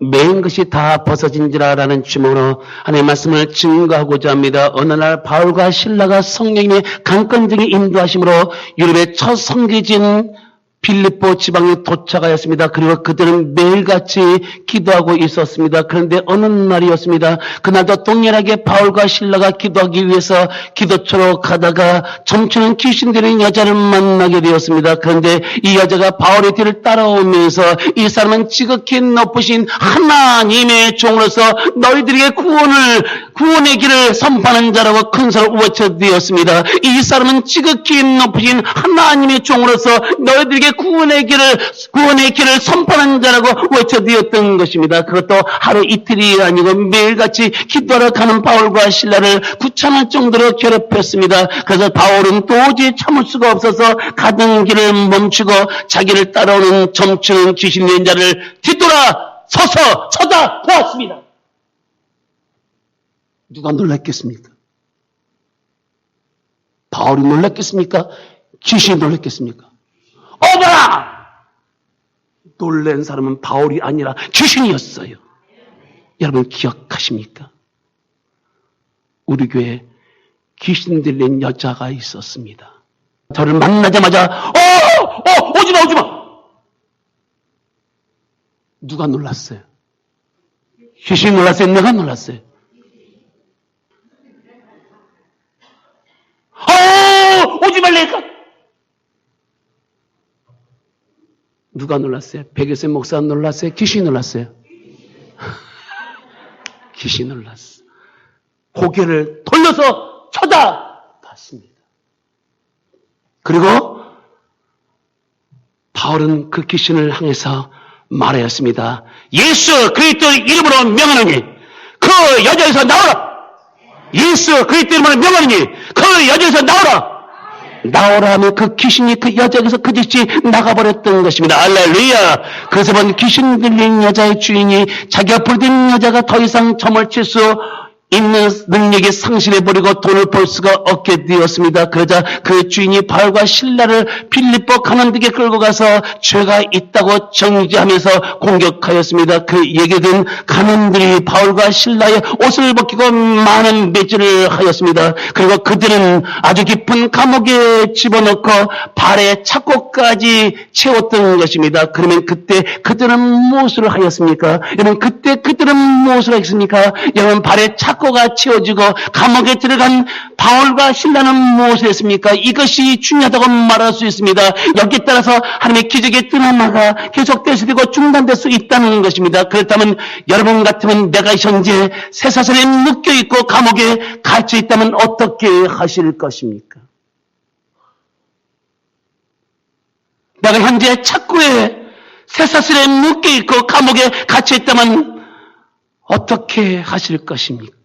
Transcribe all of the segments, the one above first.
매인 것이 다 벗어진지라라는 제목으로 하나님의 말씀을 증거하고자 합니다. 어느 날 바울과 실라가 성령님의 강권적인 인도하심으로 유럽의 첫 성기진 빌립보 지방에 도착하였습니다. 그리고 그들은 매일같이 기도하고 있었습니다. 그런데 어느 날이었습니다. 그날도 동일하게 바울과 실라가 기도하기 위해서 기도처로 가다가 점치는 귀신 들린 여자를 만나게 되었습니다. 그런데 이 여자가 바울의 뒤를 따라오면서 이 사람은 지극히 높으신 하나님의 종으로서 너희들에게 구원의 길을 선포하는 자라고 큰 소리로 외쳐되었습니다. 이 사람은 지극히 높으신 하나님의 종으로서 너희들에게 구원의 길을 선포하는 자라고 외쳐되었던 것입니다. 그것도 하루 이틀이 아니고 매일같이 기도하러 가는 바울과 실라를 구차할 정도로 괴롭혔습니다. 그래서 바울은 도저히 참을 수가 없어서 가던 길을 멈추고 자기를 따라오는 점치는 귀신 들린 자를 뒤돌아 서서 쳐다보았습니다. 누가 놀랐겠습니까? 바울이 놀랐겠습니까? 귀신이 놀랐겠습니까? 어머나! 놀란 사람은 바울이 아니라 귀신이었어요. 여러분 기억하십니까? 우리 교회에 귀신 들린 여자가 있었습니다. 저를 만나자마자 오지마! 누가 놀랐어요? 귀신이 놀랐어요? 내가 놀랐어요? 오지 말래니까! 누가 놀랐어요? 백여세 목사 놀랐어요? 귀신이 놀랐어요? 귀신이 놀랐어. 고개를 돌려서 쳐다봤습니다. 그리고 바울은 그 귀신을 향해서 말하였습니다. 예수 그리스도의 이름으로 명하노니 그 여자에서 나오라. 예수 그리스도의 이름으로 명하노니 그 여자에서 나오라. 나오라 하면 그 귀신이 그 여자에게서 그 즉시 나가버렸던 것입니다. 할렐루야. 그래서 본 귀신 들린 여자의 주인이 자기가 부르던 여자가 더 이상 점을 칠 수 있는 능력이 상실해버리고 돈을 벌 수가 없게 되었습니다. 그러자 그 주인이 바울과 실라를 빌립보 가난들에게 끌고 가서 죄가 있다고 정죄하면서 공격하였습니다. 그 얘기에 든 가난들이 바울과 실라의 옷을 벗기고 많은 매질을 하였습니다. 그리고 그들은 아주 깊은 감옥에 집어넣고 발에 착고까지 채웠던 것입니다. 그러면 그때 그들은 무엇을 하였습니까? 여러분 그때 그들은 무엇을 했습니까? 여러분 발에 착고가 채워지고 감옥에 들어간 바울과 실라는 무엇을 했습니까? 이것이 중요하다고 말할 수 있습니다. 여기에 따라서 하나님의 기적의 드라마가 계속될 수 있고 중단될 수 있다는 것입니다. 그렇다면 여러분 같으면 내가 현재 쇠사슬에 묶여있고 감옥에 갇혀 있다면 어떻게 하실 것입니까? 내가 현재 착고에 쇠사슬에 묶여있고 감옥에 갇혀 있다면 어떻게 하실 것입니까?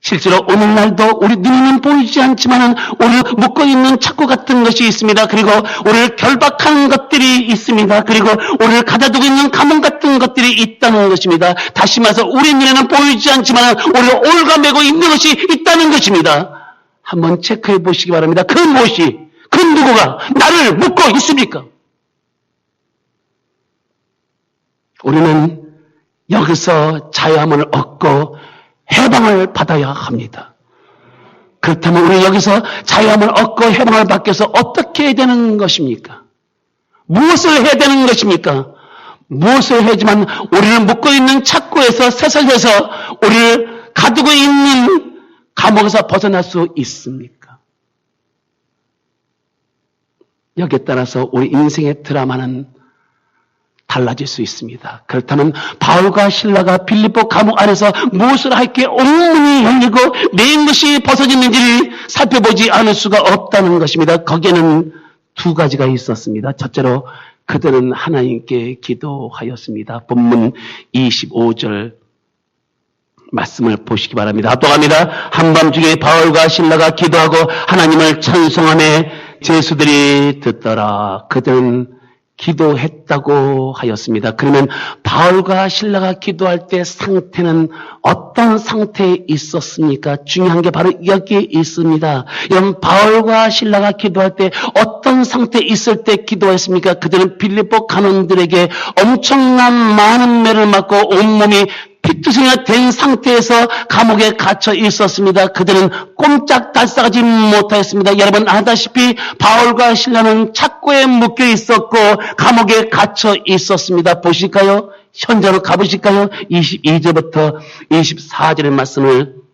실제로 오늘날도 우리 눈에는 보이지 않지만 우리를 묶어있는 착고 같은 것이 있습니다. 그리고 우리를 결박하는 것들이 있습니다. 그리고 우리를 가둬두고 있는 감옥 같은 것들이 있다는 것입니다. 다시 말해서 우리 눈에는 보이지 않지만 우리를 올가매고 있는 것이 있다는 것입니다. 한번 체크해 보시기 바랍니다. 그 무엇이, 그 누구가 나를 묶고 있습니까? 우리는 여기서 자유함을 얻고 해방을 받아야 합니다. 그렇다면 우리 여기서 자유함을 얻고 해방을 받기 위해서 어떻게 해야 되는 것입니까? 무엇을 해야 되는 것입니까? 무엇을 해야지만 우리를 묶고 있는 착고에서 쇠사슬에서 우리를 가두고 있는 감옥에서 벗어날 수 있습니까? 여기에 따라서 우리 인생의 드라마는 달라질 수 있습니다. 그렇다면 바울과 실라가 빌립보 감옥 안에서 무엇을 할 게 온문이 열리고 매인 것이 벗어지는지를 살펴보지 않을 수가 없다는 것입니다. 거기에는 두 가지가 있었습니다. 첫째로 그들은 하나님께 기도하였습니다. 본문 25절 말씀을 보시기 바랍니다. 합독합니다. 한밤중에 바울과 실라가 기도하고 하나님을 찬송하며 제수들이 듣더라. 그들은 기도했다고 하였습니다. 그러면 바울과 실라가 기도할 때 상태는 어떤 상태에 있었습니까? 중요한 게 바로 여기에 있습니다. 여러분, 바울과 실라가 기도할 때 어떤 상태에 있을 때 기도했습니까? 그들은 빌립보 간원들에게 엄청난 많은 매를 맞고 온몸이 피투성이가 된 상태에서 감옥에 갇혀 있었습니다. 그들은 꼼짝달싹하지 못하였습니다. 여러분 아다시피 바울과 실라는 착고에 묶여 있었고 감옥에 갇혀 있었습니다. 보실까요? 현장으로 가보실까요? 22절부터 24절의 말씀을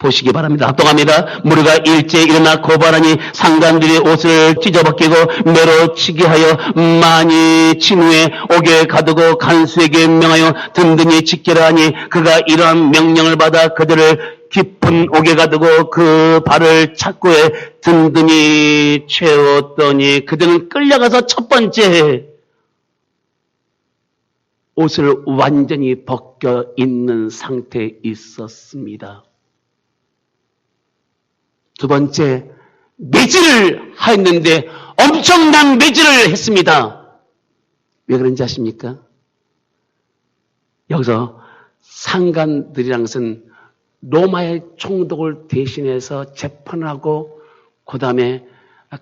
보시기 바랍니다. 합동합니다. 무리가 일제에 일어나 고발하니 상관들이 옷을 찢어벗기고 매로 치게 하여 많이 친 후에 옥에 가두고 간수에게 명하여 든든히 지키라 하니 그가 이러한 명령을 받아 그들을 깊은 옥에 가두고 그 발을 착고에 든든히 채웠더니 그들은 끌려가서 첫 번째 옷을 완전히 벗겨 있는 상태에 있었습니다. 두 번째, 매질을 하였는데 엄청난 매질을 했습니다. 왜 그런지 아십니까? 여기서 상관들이란 것은 로마의 총독을 대신해서 재판을 하고 그 다음에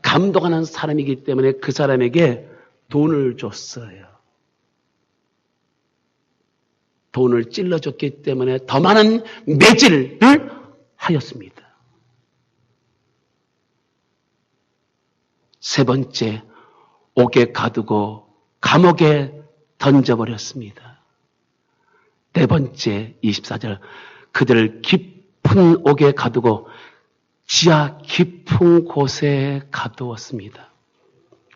감독하는 사람이기 때문에 그 사람에게 돈을 줬어요. 돈을 찔러줬기 때문에 더 많은 매질을 하였습니다. 세 번째, 옥에 가두고 감옥에 던져버렸습니다. 네 번째, 24절, 그들을 깊은 옥에 가두고 지하 깊은 곳에 가두었습니다.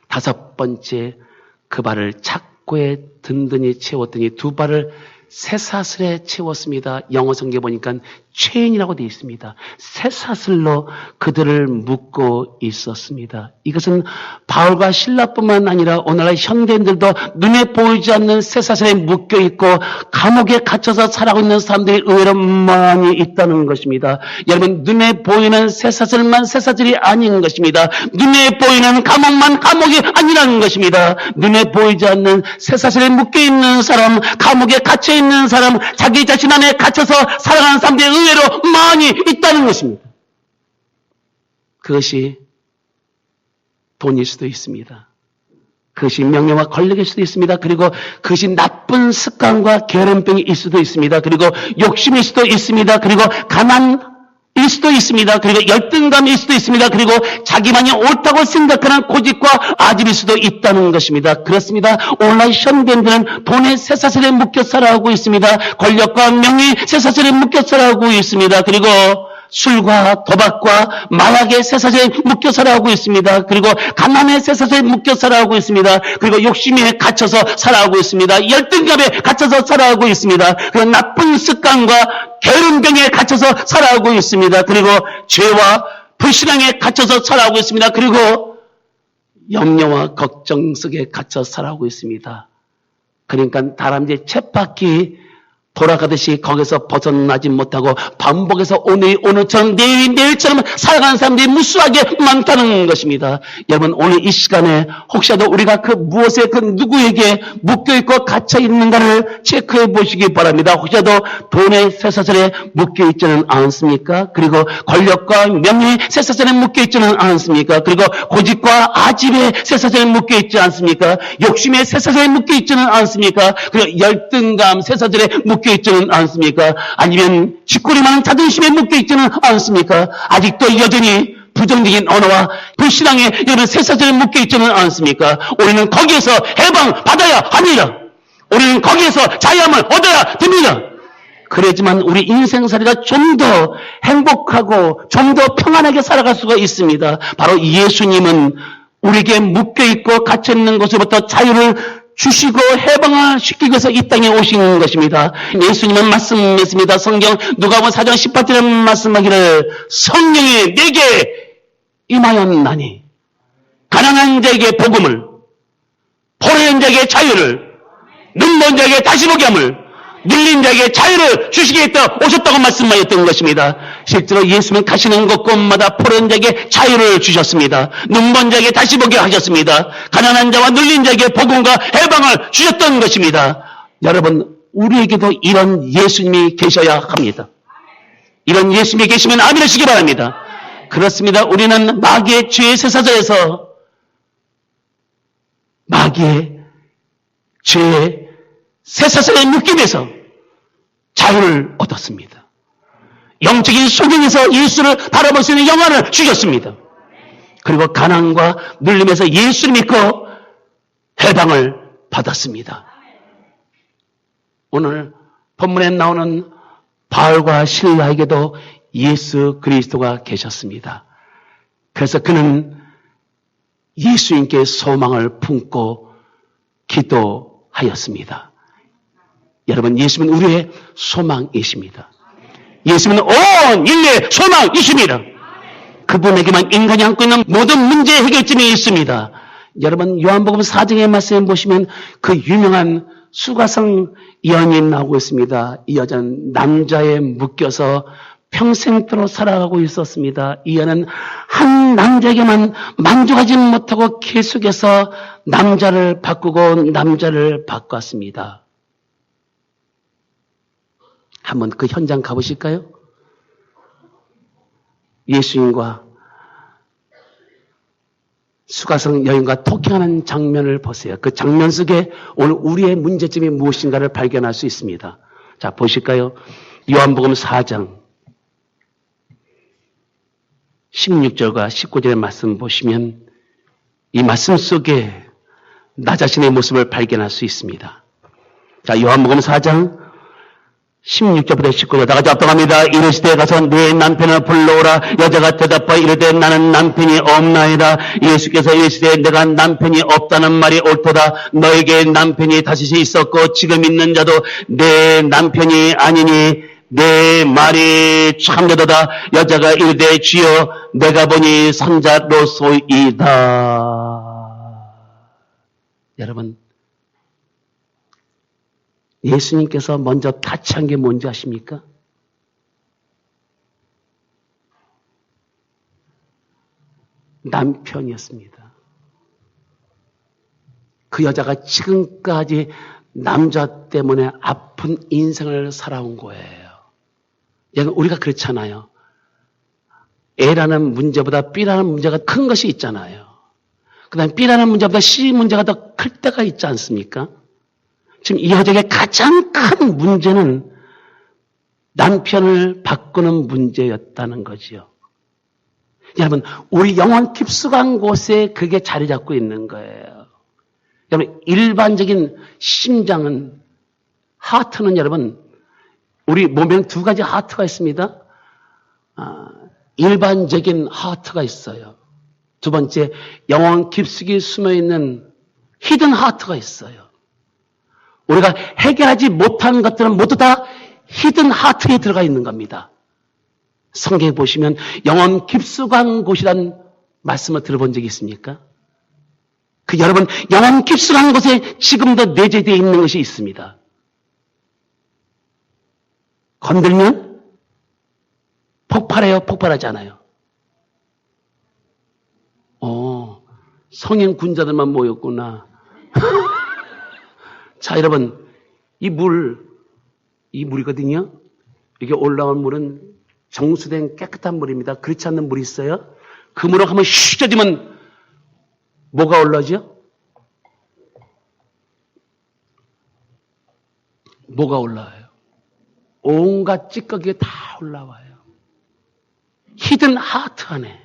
다섯 번째, 그 발을 착고에 든든히 채웠더니 두 발을 쇠사슬에 채웠습니다. 영어 성경에 보니까 체인이라고 되어 있습니다. 쇠사슬로 그들을 묶고 있었습니다. 이것은 바울과 실라뿐만 아니라 오늘날 현대인들도 눈에 보이지 않는 쇠사슬에 묶여 있고 감옥에 갇혀서 살아가고 있는 사람들이 의외로 많이 있다는 것입니다. 여러분, 눈에 보이는 쇠사슬만 쇠사슬이 아닌 것입니다. 눈에 보이는 감옥만 감옥이 아니라는 것입니다. 눈에 보이지 않는 쇠사슬에 묶여 있는 사람, 감옥에 갇혀 있는 사람, 자기 자신 안에 갇혀서 살아가는 사람들이 의외로 많이 있다는 것입니다. 그것이 돈일 수도 있습니다. 그것이 명예와 권력일 수도 있습니다. 그리고 그것이 나쁜 습관과 게으름병일 수도 있습니다. 그리고 욕심일 수도 있습니다. 그리고 가난일 수도 있습니다. 그리고 열등감일 수도 있습니다. 그리고 자기만이 옳다고 생각하는 고집과 아집일 수도 있다는 것입니다. 그렇습니다. 오늘날 현대인들은 돈의 쇠사슬에 묶여 살아가고 있습니다. 권력과 명예 쇠사슬에 묶여 살아가고 있습니다. 그리고 술과 도박과 마약의 쇠사슬에 묶여 살아가고 있습니다. 그리고 가난의 쇠사슬에 묶여 살아가고 있습니다. 그리고 욕심에 갇혀서 살아가고 있습니다. 열등감에 갇혀서 살아가고 있습니다. 그리고 나쁜 습관과 게으름병에 갇혀서 살아가고 있습니다. 그리고 죄와 불신앙에 갇혀서 살아가고 있습니다. 그리고 염려와 걱정 속에 갇혀 살아가고 있습니다. 그러니까 다람쥐 쳇바퀴 돌아가듯이 거기서 벗어나지 못하고 반복해서 오늘이 오늘처럼 내일이 내일처럼 살아가는 사람들이 무수하게 많다는 것입니다. 여러분, 오늘 이 시간에 혹시라도 우리가 그 무엇에 그 누구에게 묶여있고 갇혀있는가를 체크해 보시기 바랍니다. 혹시라도 돈의 쇠사슬에 묶여있지는 않습니까? 그리고 권력과 명예의 쇠사슬에 묶여있지는 않습니까? 그리고 고집과 아집의 쇠사슬에 묶여있지 않습니까? 욕심의 쇠사슬에 묶여있지는 않습니까? 그리고 열등감 쇠사슬에 묶여있지는 않습니까? 아니면 짓거리만 자존심에 묶여있지는 않습니까? 아직도 여전히 부정적인 언어와 불신앙의 이런 쇠사슬에 묶여있지는 않습니까? 우리는 거기에서 해방받아야 합니다. 우리는 거기에서 자유함을 얻어야 됩니다. 그래야지만 우리 인생살이가 좀 더 행복하고 좀 더 평안하게 살아갈 수가 있습니다. 바로 예수님은 우리에게 묶여있고 갇혀있는 것으로부터 자유를 주시고 해방을 시키기 위해서 이 땅에 오신 것입니다. 예수님은 말씀했습니다. 성경 누가복음 4장 18절에 말씀하기를 성령이 내게 임하였나니 가난한 자에게 복음을, 포로한 자에게 자유를, 눈먼 자에게 다시 보게 함을, 눌린 자에게 자유를 주시겠다 오셨다고 말씀하셨던 것입니다. 실제로 예수님은 가시는 곳곳마다 포로한 자에게 자유를 주셨습니다. 눈먼 자에게 다시 보게 하셨습니다. 가난한 자와 눌린 자에게 복음과 해방을 주셨던 것입니다. 여러분, 우리에게도 이런 예수님이 계셔야 합니다. 이런 예수님이 계시면 아멘 하시기 바랍니다. 그렇습니다. 우리는 마귀의 죄의 쇠사자에서 마귀의 죄의 쇠사슬의 묶임에서 자유를 얻었습니다. 영적인 소경에서 예수를 바라볼 수 있는 영안을 주셨습니다. 그리고 가난과 눌림에서 예수를 믿고 해방을 받았습니다. 오늘 본문에 나오는 바울과 실라에게도 예수 그리스도가 계셨습니다. 그래서 그는 예수님께 소망을 품고 기도하였습니다. 여러분, 예수님은 우리의 소망이십니다. 예수님은 온 인류의 소망이십니다. 그분에게만 인간이 안고 있는 모든 문제의 해결점이 있습니다. 여러분, 요한복음 4장의 말씀을 보시면 그 유명한 수가성 여인이 나오고 있습니다. 이 여자는 남자에 묶여서 평생도록 살아가고 있었습니다. 이 여자는 한 남자에게만 만족하지 못하고 계속해서 남자를 바꾸고 남자를 바꿨습니다. 한번 그 현장 가보실까요? 예수님과 수가성 여인과 토킹하는 장면을 보세요. 그 장면 속에 오늘 우리의 문제점이 무엇인가를 발견할 수 있습니다. 자, 보실까요? 요한복음 4장 16절과 19절의 말씀 보시면 이 말씀 속에 나 자신의 모습을 발견할 수 있습니다. 자, 요한복음 4장 16절부터 19절 다 같이 합독합니다. 이르시되 가서 네 남편을 불러오라. 여자가 대답하여 이르되 나는 남편이 없나이다. 예수께서 이르시되 내가 남편이 없다는 말이 옳도다. 너에게 남편이 다시 있었고 지금 있는 자도 내 남편이 아니니 내 말이 참되도다. 여자가 이르되 주여 내가 보니 선자로소이다. 여러분, 예수님께서 먼저 타치한 게 뭔지 아십니까? 남편이었습니다. 그 여자가 지금까지 남자 때문에 아픈 인생을 살아온 거예요. 우리가 그렇잖아요. A라는 문제보다 B라는 문제가 큰 것이 있잖아요. 그 다음에 B라는 문제보다 C 문제가 더 클 때가 있지 않습니까? 지금 이 여자의 가장 큰 문제는 남편을 바꾸는 문제였다는 거지요. 여러분, 우리 영혼 깊숙한 곳에 그게 자리 잡고 있는 거예요. 여러분, 일반적인 심장은, 하트는 여러분, 우리 몸에는 두 가지 하트가 있습니다. 일반적인 하트가 있어요. 두 번째, 영혼 깊숙이 숨어있는 히든 하트가 있어요. 우리가 해결하지 못한 것들은 모두 다 히든 하트에 들어가 있는 겁니다. 성경에 보시면 영혼 깊숙한 곳이란 말씀을 들어본 적이 있습니까? 그 여러분, 영혼 깊숙한 곳에 지금도 내재되어 있는 것이 있습니다. 건들면 폭발해요, 폭발하지 않아요? 성인 군자들만 모였구나. 자, 여러분, 이 물이거든요. 이게 올라온 물은 정수된 깨끗한 물입니다. 그렇지 않는 물이 있어요. 그 물을 한번 휘저으면 뭐가 올라오죠? 뭐가 올라와요? 온갖 찌꺼기가 다 올라와요. 히든 하트 안에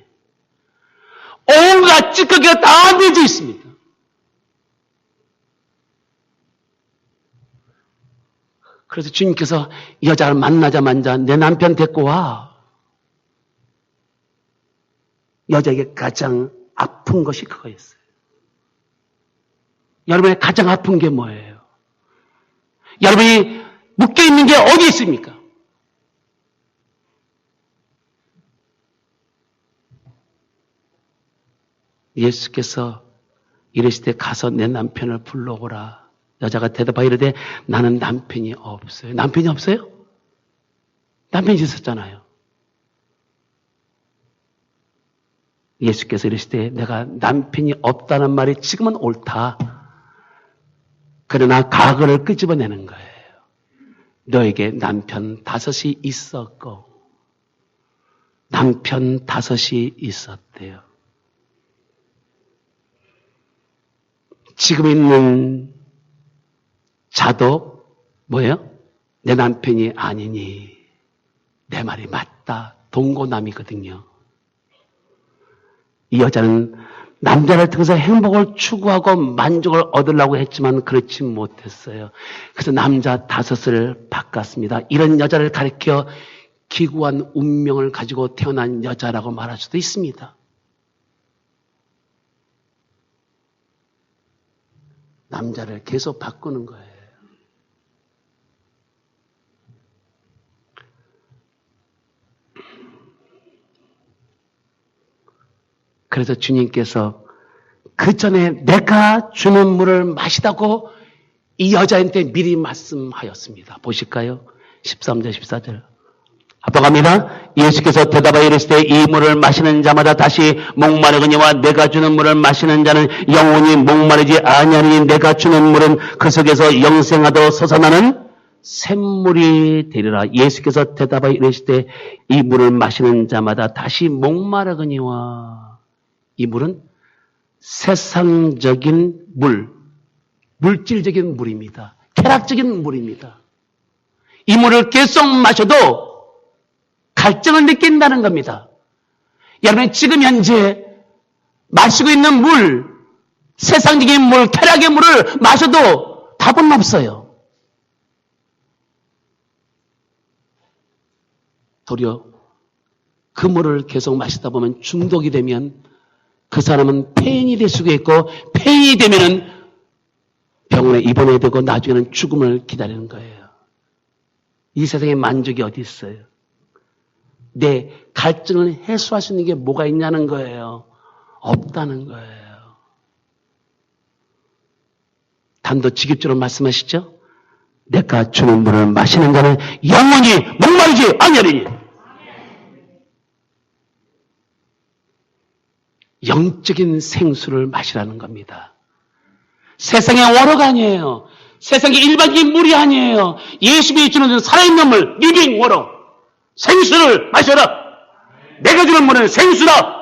온갖 찌꺼기가 다 내져 있습니다. 그래서 주님께서 이 여자를 만나자마자 내 남편 데리고 와. 여자에게 가장 아픈 것이 그거였어요. 여러분의 가장 아픈 게 뭐예요? 여러분이 묶여있는 게 어디 있습니까? 예수께서 이르시되 가서 내 남편을 불러오라. 여자가 대답하여 이르되 나는 남편이 없어요. 남편이 없어요? 남편이 있었잖아요. 예수께서 이르시되 내가 남편이 없다는 말이 지금은 옳다. 그러나 과거를 끄집어내는 거예요. 너에게 남편 5이 있었고 남편 5이 있었대요. 지금 있는 자도 뭐예요? 내 남편이 아니니 내 말이 맞다. 동고남이거든요. 이 여자는 남자를 통해서 행복을 추구하고 만족을 얻으려고 했지만 그렇지 못했어요. 그래서 남자 5을 바꿨습니다. 이런 여자를 가리켜 기구한 운명을 가지고 태어난 여자라고 말할 수도 있습니다. 남자를 계속 바꾸는 거예요. 그래서 주님께서 그 전에 내가 주는 물을 마시다고 이 여자한테 미리 말씀하였습니다. 보실까요? 13절 14절 합독합니다. 예수께서 대답하여 이르시되 이 물을 마시는 자마다 다시 목마르거니와 내가 주는 물을 마시는 자는 영원히 목마르지 아니하니 내가 주는 물은 그 속에서 영생하도록 솟아나는 샘물이 되리라. 예수께서 대답하여 이르시되 이 물을 마시는 자마다 다시 목마르거니와 이 물은 세상적인 물, 물질적인 물입니다. 쾌락적인 물입니다. 이 물을 계속 마셔도 갈증을 느낀다는 겁니다. 여러분 지금 현재 마시고 있는 물, 세상적인 물, 쾌락의 물을 마셔도 답은 없어요. 도리어 그 물을 계속 마시다 보면 중독이 되면 그 사람은 폐인이 될 수가 있고 폐인이 되면은 병원에 입원해야 되고 나중에는 죽음을 기다리는 거예요. 이 세상에 만족이 어디 있어요? 내 갈증을 해소할 수 있는 게 뭐가 있냐는 거예요. 없다는 거예요. 단도직입적으로 말씀하시죠? 내가 주는 물을 마시는 자는 영원히 목마르지 아니하리니. 영적인 생수를 마시라는 겁니다. 세상의 워러가 아니에요. 세상의 일반적인 물이 아니에요. 예수님이 주는 살아있는 물, 리빙 워러. 생수를 마셔라. 내가 주는 물은 생수다.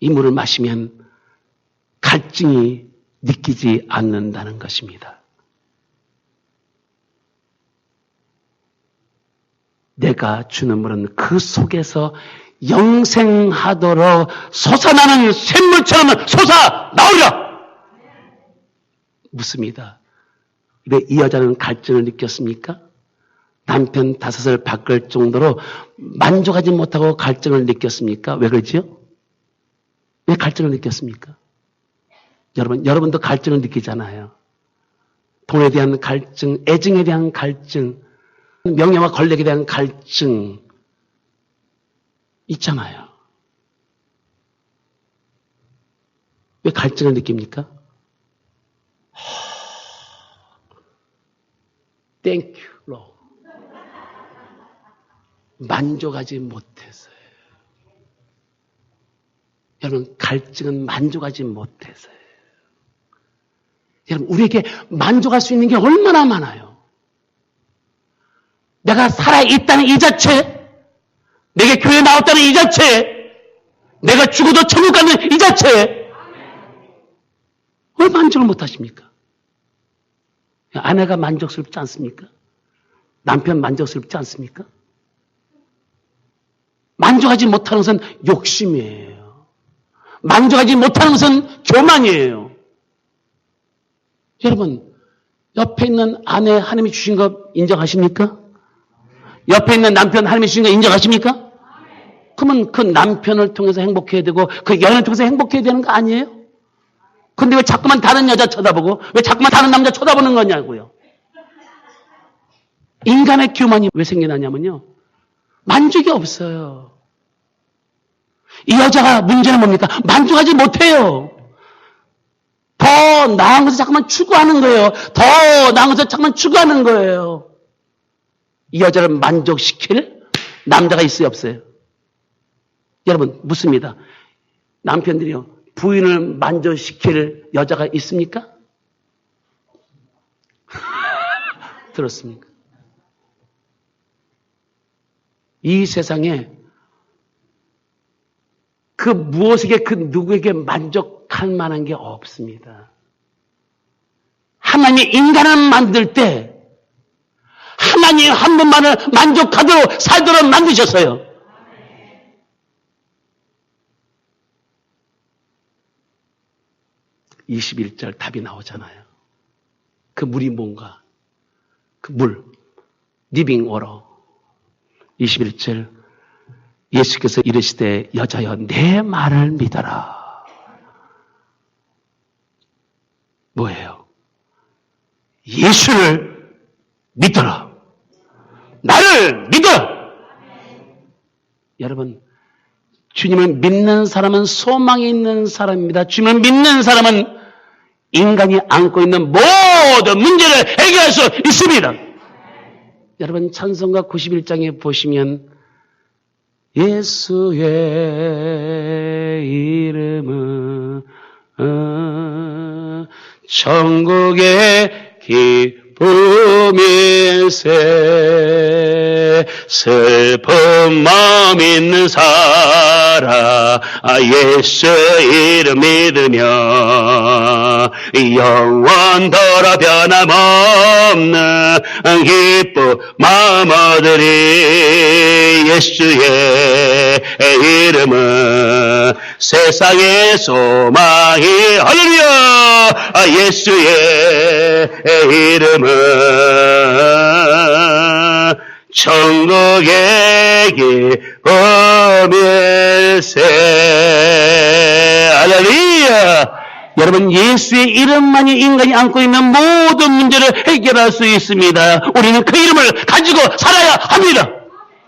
이 물을 마시면 갈증이 느끼지 않는다는 것입니다. 내가 주는 물은 그 속에서 영생하도록 솟아나는 샘물처럼 솟아나오리라. 묻습니다. 근데 이 여자는 갈증을 느꼈습니까? 남편 5을 바꿀 정도로 만족하지 못하고 갈증을 느꼈습니까? 왜 그러지요? 왜 갈증을 느꼈습니까? 여러분도 갈증을 느끼잖아요. 돈에 대한 갈증, 애증에 대한 갈증, 명예와 권력에 대한 갈증 있잖아요. 왜 갈증을 느낍니까? Thank you, Lord. 만족하지 못해서요. 여러분, 갈증은 만족하지 못해서요. 여러분, 우리에게 만족할 수 있는 게 얼마나 많아요. 내가 살아있다는 이 자체, 내게 교회에 나왔다는 이 자체, 내가 죽어도 천국 가는 이 자체, 왜 만족을 못하십니까? 아내가 만족스럽지 않습니까? 남편 만족스럽지 않습니까? 만족하지 못하는 것은 욕심이에요. 만족하지 못하는 것은 교만이에요. 여러분, 옆에 있는 아내 하나님이 주신 거 인정하십니까? 옆에 있는 남편 하나님이 주신 거 인정하십니까? 그러면 그 남편을 통해서 행복해야 되고 그 연애를 통해서 행복해야 되는 거 아니에요? 근데 왜 자꾸만 다른 여자 쳐다보고 왜 자꾸만 다른 남자 쳐다보는 거냐고요. 인간의 교만이 왜 생겨나냐면요. 만족이 없어요. 이 여자가 문제는 뭡니까? 만족하지 못해요. 더 더 나은 것을 자꾸만 추구하는 거예요. 더 나은 것을 자꾸만 추구하는 거예요. 이 여자를 만족시킬 남자가 있어요, 없어요? 여러분, 묻습니다. 남편들이요, 부인을 만족시킬 여자가 있습니까? 들었습니까? 이 세상에 그 무엇에게 그 누구에게 만족할 만한 게 없습니다. 하나님이 인간을 만들 때 하나님 한 분만을 만족하도록 살도록 만드셨어요. (21절) 답이 나오잖아요. 그 물이 뭔가? 그 물, 리빙 워터. 21절 예수께서 이르시되 여자여 내 말을 믿어라. 뭐예요? 예수를 믿어라. 나를 믿어라. 여러분, 주님을 믿는 사람은 소망이 있는 사람입니다. 주님을 믿는 사람은 인간이 안고 있는 모든 문제를 해결할 수 있습니다. 여러분, 찬송가 91장에 보시면 예수의 이름은 천국의 기쁨일세. 슬픈 마음 있는 사람 예수 이름 믿으며 영원토록 변함없는 기쁨 마음 얻으리. 예수의 이름은 세상의 소망이 할렐루야. 예수의 이름은 천국의 기쁨일세. 할렐루야. 여러분, 예수의 이름만이 인간이 안고 있는 모든 문제를 해결할 수 있습니다. 우리는 그 이름을 가지고 살아야 합니다.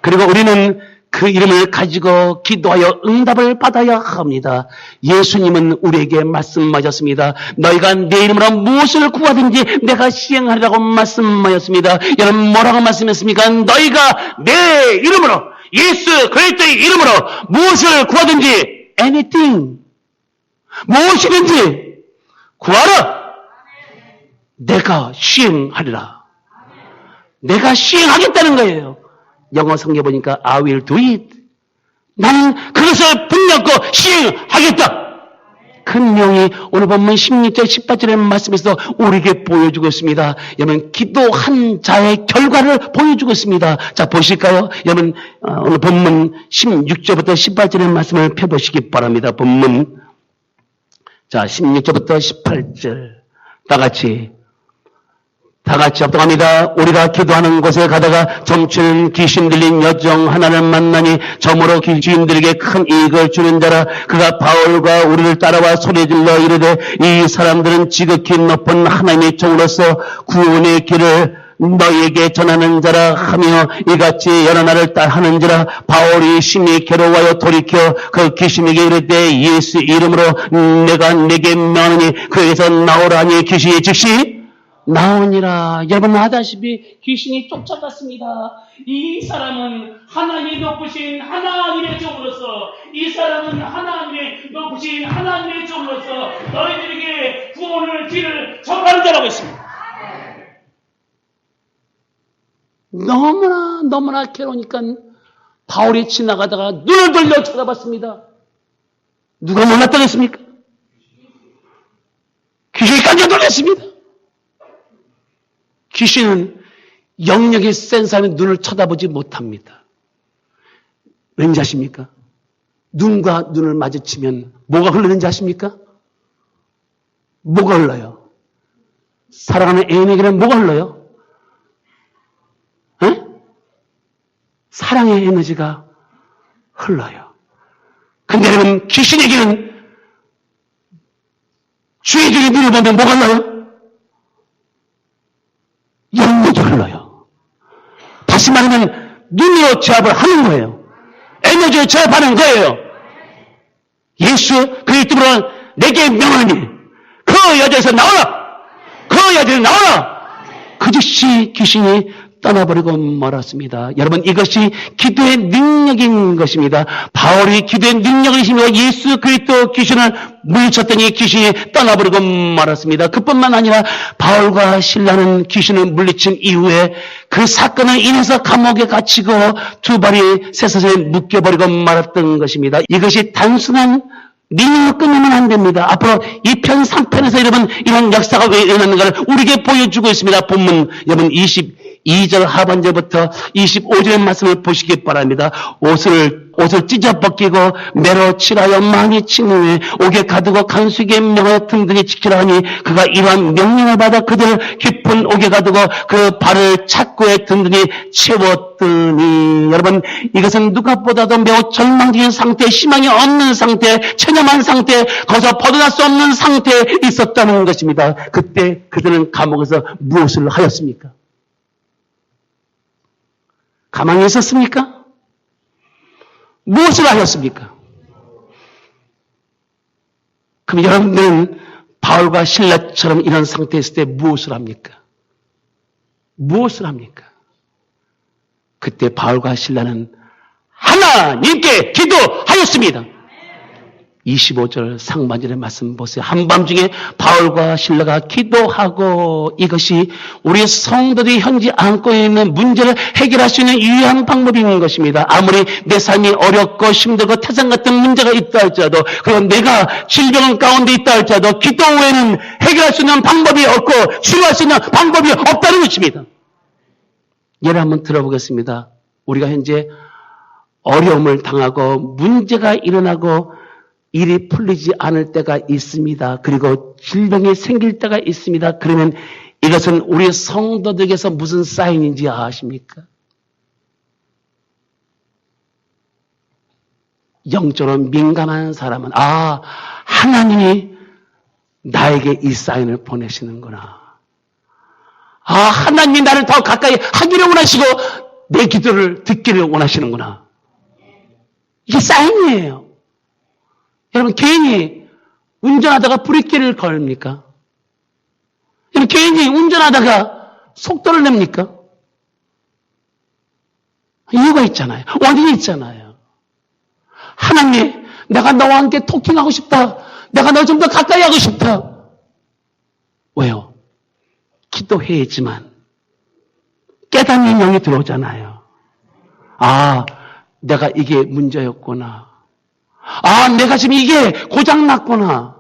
그리고 우리는 그 이름을 가지고 기도하여 응답을 받아야 합니다. 예수님은 우리에게 말씀하셨습니다. 너희가 내 이름으로 무엇을 구하든지 내가 시행하리라고 말씀하셨습니다. 여러분, 뭐라고 말씀했습니까? 너희가 내 이름으로, 예수 그리스도의 이름으로 무엇을 구하든지 anything, 무엇이든지 구하라. 내가 시행하리라. 내가 시행하겠다는 거예요. 영어 성경 보니까 I will do it. 나는 그것을 붙잡고 시행하겠다. 그 내용이 오늘 본문 16절 18절의 말씀에서 우리에게 보여주고 있습니다. 여러분, 기도한 자의 결과를 보여주고 있습니다. 자, 보실까요? 여러분, 오늘 본문 16절부터 18절의 말씀을 펴보시기 바랍니다. 본문, 자, 16절부터 18절 다 같이 합동합니다. 우리가 기도하는 곳에 가다가 점치는 귀신 들린 여종 하나를 만나니 점으로 귀신들에게 큰 이익을 주는 자라. 그가 바울과 우리를 따라와 소리질러 이르되 이 사람들은 지극히 높은 하나님의 종으로서 구원의 길을 너희에게 전하는 자라 하며 이같이 여러 날을 따하는지라. 바울이 심히 괴로워하여 돌이켜 그 귀신에게 이르되 예수 이름으로 내가 내게 명하니 그에서 나오라 하니 귀신이 즉시 나오니라. 여러분, 아다시피 귀신이 쫓아갔습니다. 이 사람은 하나님이 높으신 하나님의 종으로서, 이 사람은 하나님의 높으신 하나님의 종으로서 너희들에게 구원을 길을 전하는 자라고 했습니다. 너무나 괴로우니까 바울이 지나가다가 눈을 돌려 쳐다봤습니다. 누가 몰랐다겠습니까? 귀신이 깜짝 놀랐습니다. 귀신은 영역이 센 사람의 눈을 쳐다보지 못합니다. 왠지 아십니까? 눈과 눈을 마주치면 뭐가 흐르는지 아십니까? 뭐가 흘러요? 사랑하는 애인에게는 뭐가 흘러요? 에? 사랑의 에너지가 흘러요. 근데 여러분, 귀신에게는 주의들이 눈을 보면 뭐가 흘러요? 영역이 흘러요. 다시 말하면 눈으로 제압을 하는 거예요. 에너지로 제압하는 거예요. 예수 그리스도로 내게 명하니 그 여자에서 나오라! 그 여자에서 나오라! 그 즉시 귀신이 떠나버리고 말았습니다. 여러분, 이것이 기도의 능력인 것입니다. 바울이 기도의 능력을 힘입어 예수 그리스도 귀신을 물리쳤더니 귀신이 떠나버리고 말았습니다. 그뿐만 아니라 바울과 실라는 귀신을 물리친 이후에 그 사건을 인해서 감옥에 갇히고 두 발이 쇠사슬에 묶여버리고 말았던 것입니다. 이것이 단순한 능력으로 끝내면 안 됩니다. 앞으로 2편, 3편에서 여러분 이런 역사가 왜 일어났는가를 우리에게 보여주고 있습니다. 본문 여러분 22절 하반절부터 25절의 말씀을 보시기 바랍니다. 옷을 찢어 벗기고 매로 칠하여 많이 친 후에 옥에 가두고 간수에게 명하여 든든히 지키라 하니 그가 이러한 명령을 받아 그들을 깊은 옥에 가두고 그 발을 착고에 든든히 채웠더니 여러분 이것은 누구보다도 매우 절망적인 상태, 희망이 없는 상태, 체념한 상태, 거기서 벗어날 수 없는 상태에 있었다는 것입니다. 그때 그들은 감옥에서 무엇을 하였습니까? 가만히 있었습니까? 무엇을 하셨습니까? 그럼 여러분들은 바울과 실라처럼 이런 상태에 있을 때 무엇을 합니까? 무엇을 합니까? 그때 바울과 실라는 하나님께 기도하였습니다. 25절 상반절의 말씀 보세요. 한밤중에 바울과 실라가 기도하고 이것이 우리 성도들이 현재 안고 있는 문제를 해결할 수 있는 유일한 방법인 것입니다. 아무리 내 삶이 어렵고 힘들고 태산 같은 문제가 있다 할지라도 그리고 내가 질병 가운데 있다 할지라도 기도 외에는 해결할 수 있는 방법이 없고 치료할 수 있는 방법이 없다는 것입니다. 예를 한번 들어보겠습니다. 우리가 현재 어려움을 당하고 문제가 일어나고 일이 풀리지 않을 때가 있습니다. 그리고 질병이 생길 때가 있습니다. 그러면 이것은 우리 성도들에게서 무슨 사인인지 아십니까? 영적으로 민감한 사람은 하나님이 나에게 이 사인을 보내시는구나. 하나님이 나를 더 가까이 하기를 원하시고 내 기도를 듣기를 원하시는구나. 이게 사인이에요. 여러분 괜히 운전하다가 브레이크를 걸립니까? 여러분 괜히 운전하다가 속도를 냅니까? 이유가 있잖아요. 원인이 있잖아요. 하나님, 내가 너와 함께 토킹하고 싶다. 내가 너 좀 더 가까이 하고 싶다. 왜요? 기도해야지만 깨닫는 영이 들어오잖아요. 내가 이게 문제였구나. 내가 지금 이게 고장났구나.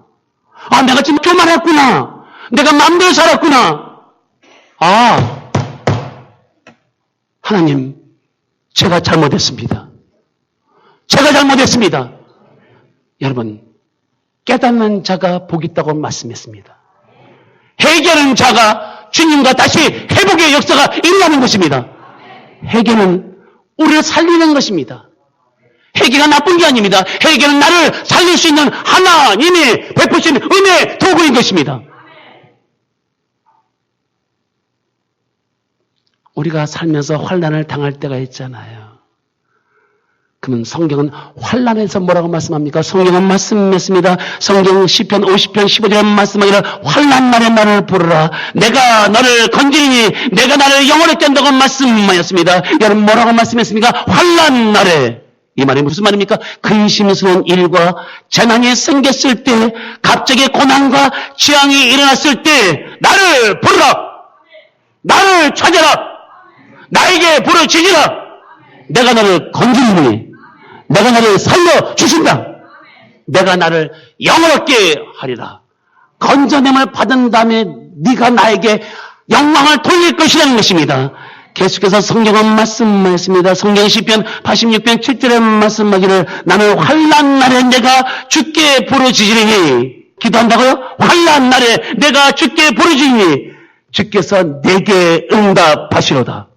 내가 지금 교만했구나. 내가 마음대로 살았구나. 하나님, 제가 잘못했습니다. 제가 잘못했습니다. 여러분, 깨닫는 자가 복 있다고 말씀했습니다. 회개하는 자가 주님과 다시 회복의 역사가 일어나는 것입니다. 회개는 우리를 살리는 것입니다. 회개가 나쁜 게 아닙니다. 회개는 나를 살릴 수 있는 하나님이 베푸신 은혜의 도구인 것입니다. 우리가 살면서 환난을 당할 때가 있잖아요. 그러면 성경은 환난에서 뭐라고 말씀합니까? 성경은 말씀했습니다. 성경 시편 50편 15절에 말씀하기를 환난 날에 나를 부르라. 내가 너를 건지리니 내가 나를 영원히 깬다고 말씀하였습니다. 여러분 뭐라고 말씀했습니까? 환난 날에. 이 말이 무슨 말입니까? 근심스러운 일과 재난이 생겼을 때, 갑자기 고난과 재앙이 일어났을 때 나를 부르라. 나를 찾아라. 나에게 부르짖으라. 내가 너를 건지리니 내가 너를 살려주신다. 내가 나를 영원하게 하리라. 건져냄을 받은 다음에 네가 나에게 영광을 돌릴 것이라는 것입니다. 계속해서 성경은 말씀하였습니다. 성경 시편 86편 7절에 말씀하기를 나는 환난 날에 내가 주께 부르짖으리니 기도한다고요? 환난 날에 내가 주께 부르짖으니 주께서 내게 응답하시로다.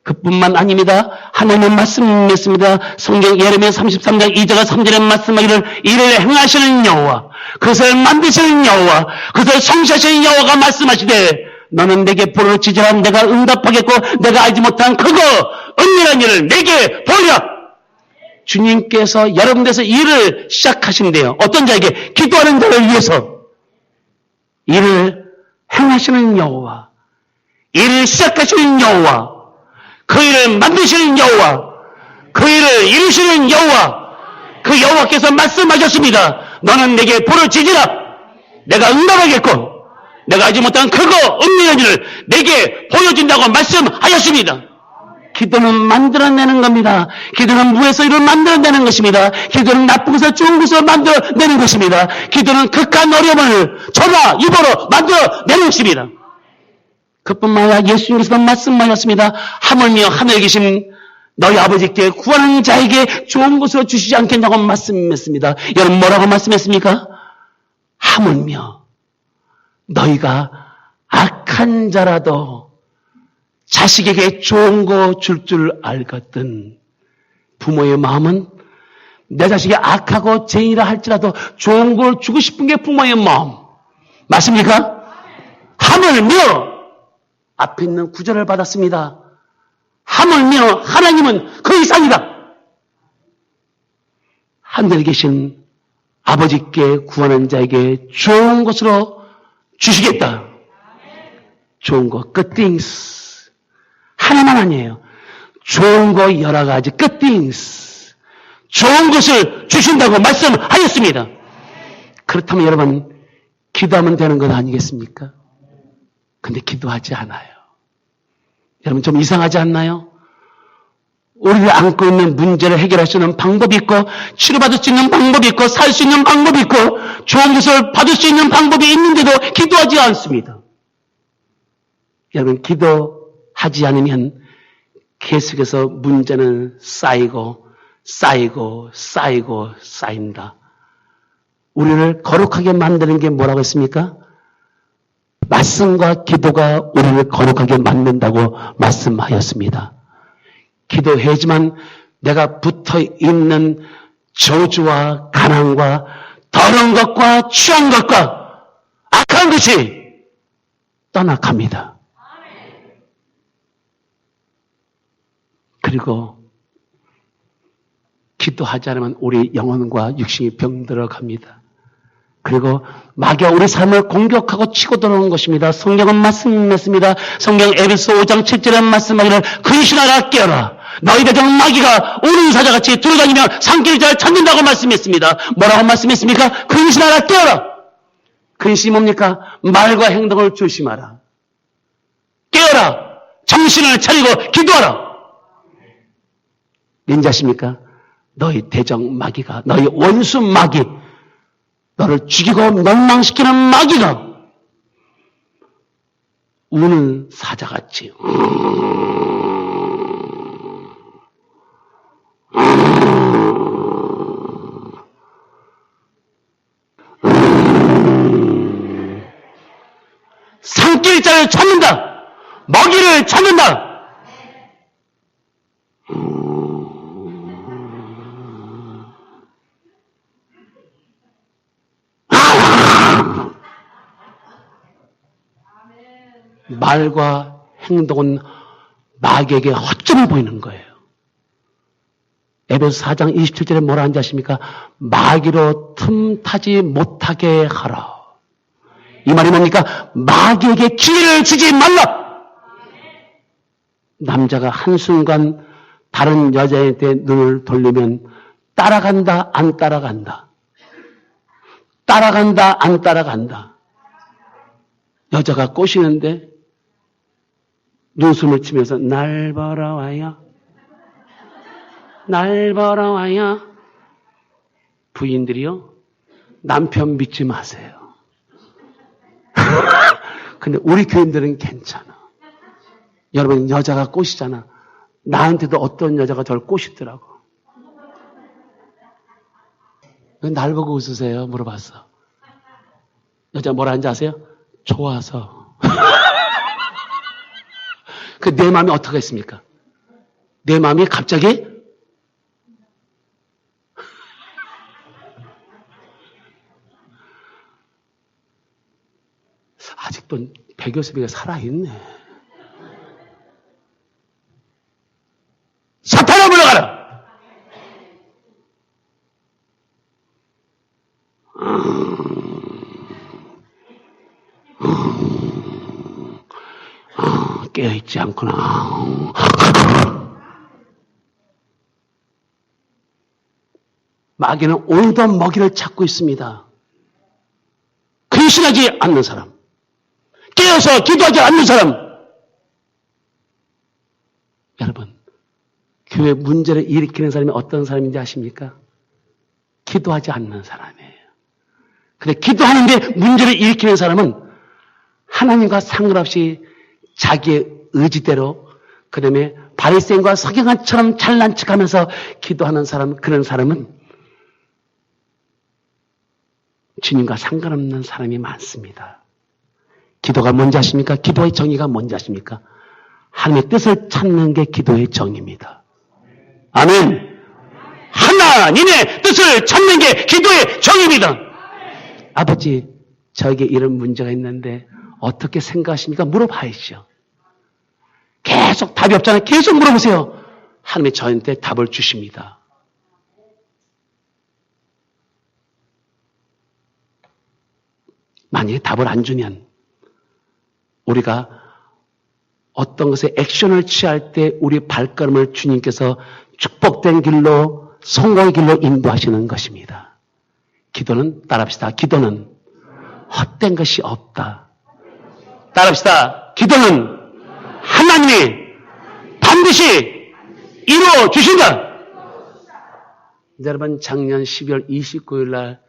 그뿐만 아닙니다. 하나님의 말씀했습니다. 성경 예레미야 33장 2절과 3절에 말씀하기를 이를 행하시는 여호와, 그것을 만드시는 여호와, 그것을 성취하시는 여호와가 말씀하시되 너는 내게 부르짖으라. 내가 응답하겠고 내가 알지 못한 그거 은밀한 일을 내게 보이라. 주님께서 여러분들에서 일을 시작하신대요. 어떤 자에게? 기도하는 자를 위해서. 이를 행하시는 여호와, 이를 시작하시는 여호와, 그 일을 만드시는 여호와, 그 일을 이루시는 여호와, 그 여호와께서 말씀하셨습니다. 너는 내게 불을 지지라. 내가 응답하겠고 내가 하지 못한 크고 은밀한 일을 내게 보여준다고 말씀하셨습니다. 기도는 만들어내는 겁니다. 기도는 무에서 일을 만들어내는 것입니다. 기도는 나쁜 것을 좋은 것을 만들어내는 것입니다. 기도는 극한 어려움을 전화, 입으로 만들어내는 것입니다. 그뿐만 아니라 예수님께서 말씀하셨습니다. 하물며 하늘에 계신 너희 아버지께 구하는 자에게 좋은 것을 주시지 않겠냐고 말씀했습니다. 여러분 뭐라고 말씀했습니까? 하물며 너희가 악한 자라도 자식에게 좋은 거 줄 줄 알거든. 부모의 마음은 내 자식이 악하고 죄인이라 할지라도 좋은 걸 주고 싶은 게 부모의 마음. 맞습니까? 하물며 앞에 있는 구절을 받았습니다. 하물며 하나님은 그 이상이다. 하늘에 계신 아버지께 구하는 자에게 좋은 것으로 주시겠다. 좋은 거, good things. 하나만 아니에요. 좋은 거 여러 가지, good things. 좋은 것을 주신다고 말씀하였습니다. 그렇다면 여러분, 기도하면 되는 것 아니겠습니까? 근데 기도하지 않아요. 여러분 좀 이상하지 않나요? 우리를 안고 있는 문제를 해결할 수 있는 방법이 있고 치료받을 수 있는 방법이 있고 살 수 있는 방법이 있고 좋은 것을 받을 수 있는 방법이 있는데도 기도하지 않습니다. 여러분 기도하지 않으면 계속해서 문제는 쌓이고 쌓인다. 우리를 거룩하게 만드는 게 뭐라고 했습니까? 말씀과 기도가 우리를 거룩하게 만든다고 말씀하였습니다. 기도해야지만 내가 붙어있는 저주와 가난과 더러운 것과 취한 것과 악한 것이 떠나갑니다. 그리고 기도하지 않으면 우리 영혼과 육신이 병들어 갑니다. 그리고 마귀가 우리 삶을 공격하고 치고 들어오는 것입니다. 성경은 말씀했습니다. 성경 에베소 5장 7절에 말씀하기를 근신하라 깨어라. 너희 대적 마귀가 오는 사자같이 돌아다니며 산길을 잘 찾는다고 말씀했습니다. 뭐라고 말씀했습니까? 근신하라 깨어라. 근신이 뭡니까? 말과 행동을 조심하라. 깨어라. 정신을 차리고 기도하라. 인자십니까? 너희 대적 마귀가, 너희 원수 마귀, 너를 죽이고 멸망시키는 마귀가 우는 사자같이 산길자를 찾는다. 먹이를 찾는다. 말과 행동은 마귀에게 허점을 보이는 거예요. 에베소 4장 27절에 뭐라 하는지 아십니까? 마귀로 틈타지 못하게 하라. 이 말이 뭡니까? 마귀에게 기회를 주지 말라. 남자가 한순간 다른 여자한테 눈을 돌리면 따라간다, 안 따라간다. 따라간다, 안 따라간다. 여자가 꼬시는데 눈숨을 치면서 날 보러 와요. 날 보러 와요. 부인들이요. 남편 믿지 마세요. 근데 우리 교인들은 괜찮아. 여러분 여자가 꼬시잖아. 나한테도 어떤 여자가 저를 꼬시더라고. 날 보고 웃으세요? 물어봤어. 여자 뭐라 하는지 아세요? 좋아서. 그 내 마음이 어떻게 했습니까? 내 마음이 갑자기 아직도 백요섭이가 살아있네. 사탄아 물러가라. 깨어있지 않구나. 마귀는 오늘도 먹이를 찾고 있습니다. 근신하지 않는 사람, 깨어서 기도하지 않는 사람. 여러분, 교회 문제를 일으키는 사람이 어떤 사람인지 아십니까? 기도하지 않는 사람이에요. 근데 기도하는데 문제를 일으키는 사람은 하나님과 상관없이 자기의 의지대로, 그 다음에 바리새인과 서기관처럼 잘난 척하면서 기도하는 사람, 그런 사람은 주님과 상관없는 사람이 많습니다. 기도가 뭔지 아십니까? 기도의 정의가 뭔지 아십니까? 하나님의 뜻을 찾는 게 기도의 정의입니다. 아멘. 하나님의 뜻을 찾는 게 기도의 정의입니다. 아버지, 저에게 이런 문제가 있는데 어떻게 생각하십니까? 물어봐야죠. 계속 답이 없잖아요. 계속 물어보세요. 하나님이 저한테 답을 주십니다. 만약에 답을 안 주면 우리가 어떤 것에 액션을 취할 때 우리 발걸음을 주님께서 축복된 길로, 성공의 길로 인도하시는 것입니다. 기도는, 따라합시다. 기도는 헛된 것이 없다. 따라합시다. 기도는 하나님이 반드시 이루어 주신다. 여러분, 작년 12월 29일 날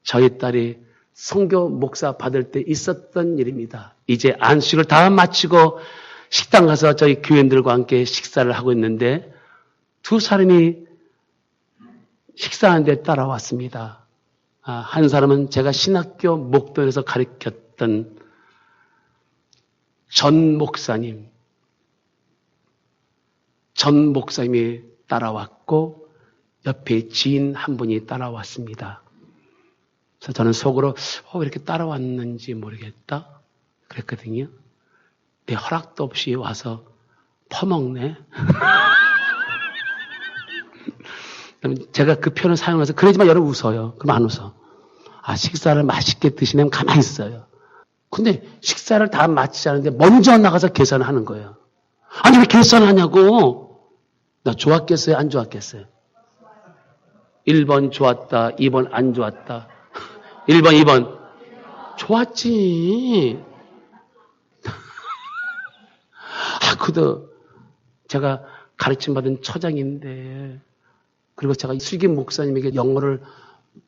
저희 딸이 선교 목사 받을 때 있었던 일입니다. 이제 안식을 다 마치고 식당 가서 저희 교인들과 함께 식사를 하고 있는데 두 사람이 식사하는데 따라왔습니다. 한 사람은 제가 신학교 목도에서 가르쳤던 전 목사님이 따라왔고 옆에 지인 한 분이 따라왔습니다. 그래서 저는 속으로 왜 이렇게 따라왔는지 모르겠다 그랬거든요. 내 허락도 없이 와서 퍼먹네. 제가 그 표현을 사용해서 그러지만 여러분 웃어요. 그럼 안 웃어. 식사를 맛있게 드시면 가만히 있어요. 근데 식사를 다 마치지 않은데 먼저 나가서 계산을 하는 거예요. 아니 왜 계산하냐고. 나 좋았겠어요? 안 좋았겠어요? 1번 좋았다. 2번 안 좋았다. 1번, 2번. 좋았지. 그도 제가 가르침받은 처장인데, 그리고 제가 슬김 목사님에게 영어를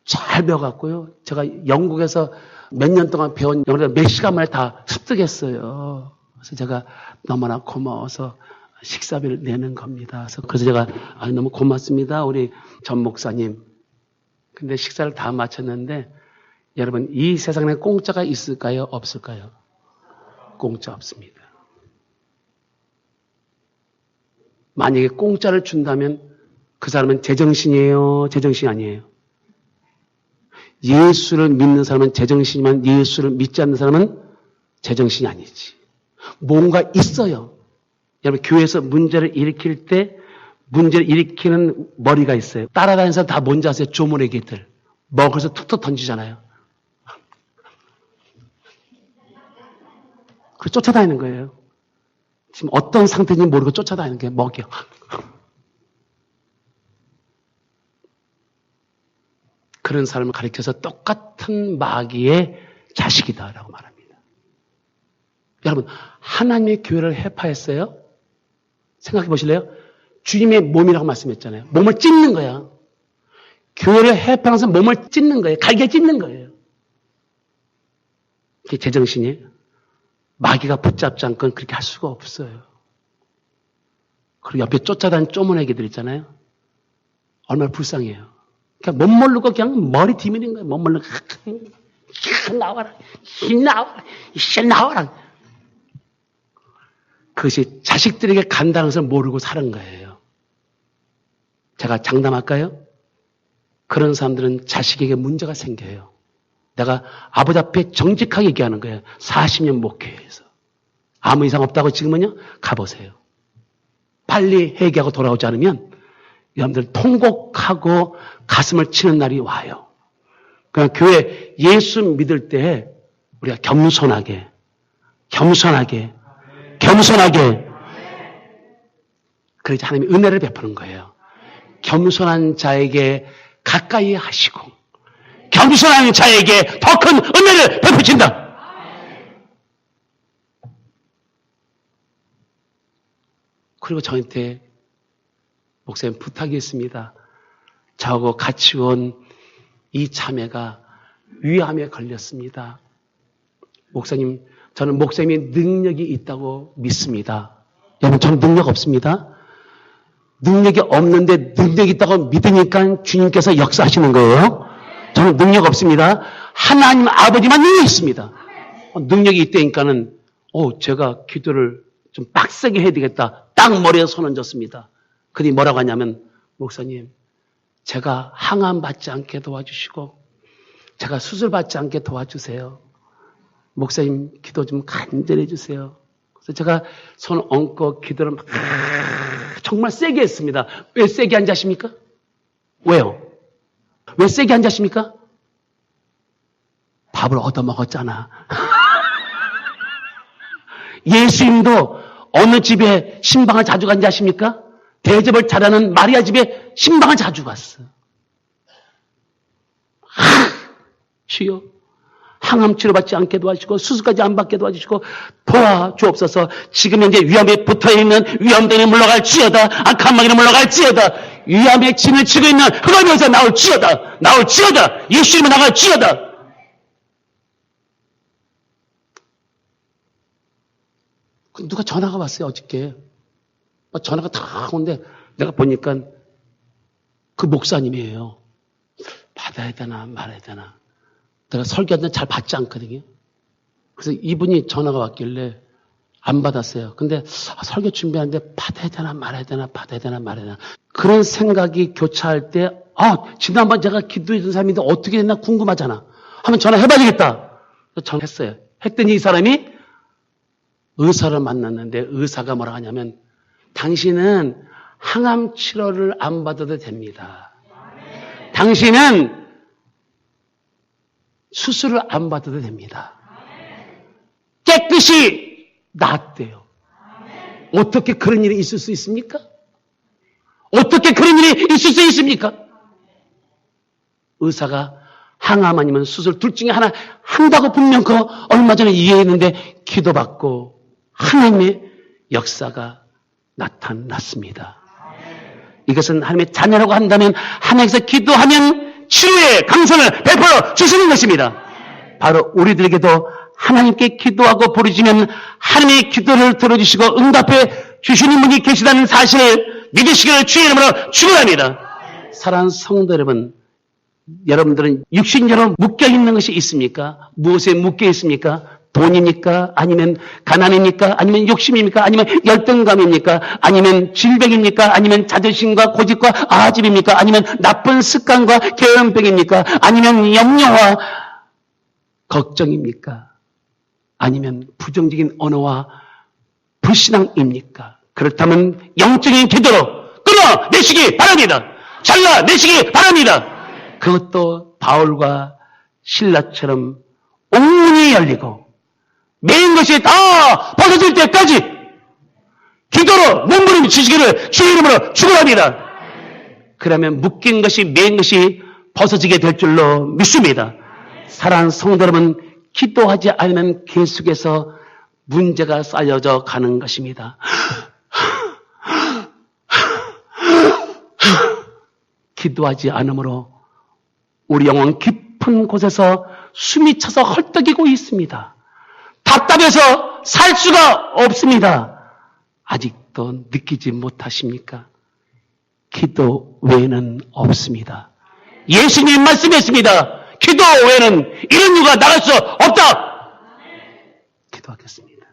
잘 배워갖고요. 제가 영국에서 몇 년 동안 배운 영어를 몇 시간 만에 다 습득했어요. 그래서 제가 너무나 고마워서 식사비를 내는 겁니다. 그래서 제가 너무 고맙습니다. 우리 전 목사님. 근데 식사를 다 마쳤는데 여러분, 이 세상에 공짜가 있을까요? 없을까요? 공짜 없습니다. 만약에 공짜를 준다면 그 사람은 제정신이에요? 제정신이 아니에요? 예수를 믿는 사람은 제정신이지만 예수를 믿지 않는 사람은 제정신이 아니지. 뭔가 있어요. 여러분, 교회에서 문제를 일으킬 때 문제를 일으키는 머리가 있어요. 따라다니면서 다 뭔지 아세요? 조물애기들. 먹어서 툭툭 던지잖아요. 그 쫓아다니는 거예요. 지금 어떤 상태인지 모르고 쫓아다니는 게 먹이요. 그런 사람을 가리켜서 똑같은 마귀의 자식이다라고 말합니다. 여러분, 하나님의 교회를 해파했어요? 생각해 보실래요? 주님의 몸이라고 말씀했잖아요. 몸을 찢는 거야. 교회를 해파하면서 몸을 찢는 거예요. 갈게 찢는 거예요. 그게 제정신이에요? 마귀가 붙잡지 않고는 그렇게 할 수가 없어요. 그리고 옆에 쫓아다니는 쪼문애기들 있잖아요. 얼마나 불쌍해요. 그냥 못 모르고 그냥 머리 디미는 거예요. 못 모르고 나와라. 나와라. 그것이 자식들에게 간다는 것을 모르고 사는 거예요. 제가 장담할까요? 그런 사람들은 자식에게 문제가 생겨요. 내가 아버지 앞에 정직하게 얘기하는 거예요. 40년 목회에서. 아무 이상 없다고 지금은요? 가보세요. 빨리 회개하고 돌아오지 않으면 여러분들 통곡하고 가슴을 치는 날이 와요. 그냥 교회 예수 믿을 때 우리가 겸손하게 겸손하게. 그래서 하나님이 은혜를 베푸는 거예요. 겸손한 자에게 가까이 하시고 겸손한 자에게 더 큰 은혜를 베푸신다. 그리고 저한테 목사님 부탁이 있습니다. 저하고 같이 온 이 자매가 위암에 걸렸습니다. 목사님, 저는 목사님의 능력이 있다고 믿습니다. 여러분, 저는 능력 없습니다. 능력이 없는데 능력이 있다고 믿으니까 주님께서 역사하시는 거예요. 저는 능력 없습니다. 하나님 아버지만 능력이 있습니다. 능력이 있다니까는 제가 기도를 좀 빡세게 해야 되겠다. 딱 머리에 손 얹었습니다. 그니 뭐라고 하냐면, 목사님, 제가 항암 받지 않게 도와주시고 제가 수술 받지 않게 도와주세요. 목사님 기도 좀 간절히 해주세요. 그래서 제가 손 얹고 기도를 막 정말 세게 했습니다. 왜 세게 앉으십니까? 왜요? 왜 세게 앉으십니까? 밥을 얻어먹었잖아. 예수님도 어느 집에 신방을 자주 간지 아십니까? 대접을 잘하는 마리아 집에 신방을 자주 갔어. 주여, 항암 치료받지 않게 도와주시고 수술까지 안 받게 도와주시고 도와주옵소서. 지금 현재 위암에 붙어있는 위암등에 물러갈지어다. 악한 마귀는 물러갈지어다. 위암의 진을 치고 있는 흑암에서 나올지어다. 나올지어다. 예수님은 나갈지어다. 누가 전화가 왔어요, 어저께. 전화가 다 오는데 내가 보니까 그 목사님이에요. 받아야 되나 말아야 되나. 내가 설교하는데 잘 받지 않거든요. 그래서 이분이 전화가 왔길래 안 받았어요. 근데 설교 준비하는데 받아야 되나 말아야 되나 받아야 되나 말아야 되나. 그런 생각이 교차할 때 지난번 제가 기도해 준 사람인데 어떻게 됐나 궁금하잖아. 한번 전화해봐야 되겠다. 전화했어요. 했더니 이 사람이 의사를 만났는데 의사가 뭐라 하냐면 당신은 항암 치료를 안 받아도 됩니다. 당신은 수술을 안 받아도 됩니다. 깨끗이 낫대요. 어떻게 그런 일이 있을 수 있습니까? 어떻게 그런 일이 있을 수 있습니까? 의사가 항암 아니면 수술 둘 중에 하나 한다고 분명 얼마 전에 이해했는데 기도받고 하나님의 역사가 나타났습니다. 이것은 하나님의 자녀라고 한다면 하나님께서 기도하면 치료의 강선을 베풀어 주시는 것입니다. 바로 우리들에게도 하나님께 기도하고 부르짖으면 하나님의 기도를 들어주시고 응답해 주시는 분이 계시다는 사실을 믿으시기를 주의 이름으로 축원합니다. 사랑하는 성도 여러분, 여러분들은 육신적으로 묶여있는 것이 있습니까? 무엇에 묶여 있습니까? 돈입니까? 아니면 가난입니까? 아니면 욕심입니까? 아니면 열등감입니까? 아니면 질병입니까? 아니면 자존심과 고집과 아집입니까? 아니면 나쁜 습관과 게으름병입니까? 아니면 염려와 걱정입니까? 아니면 부정적인 언어와 불신앙입니까? 그렇다면 영적인 기도로 끊어내시기 바랍니다. 잘라내시기 바랍니다. 그것도 바울과 실라처럼 옥문이 열리고 매인 것이 다 벗어질 때까지 기도로 몸부림치시기를 주의 이름으로 축원합니다. 그러면 묶인 것이 매인 것이 벗어지게 될 줄로 믿습니다. 사랑하는 성도 여러분, 기도하지 않으면 계속해서 문제가 쌓여져 가는 것입니다. 기도하지 않으므로 우리 영혼 깊은 곳에서 숨이 차서 헐떡이고 있습니다. 답답해서 살 수가 없습니다. 아직도 느끼지 못하십니까? 기도 외에는 없습니다. 예수님 말씀했습니다. 기도 외에는 이런 이유가 나갈 수 없다. 기도하겠습니다.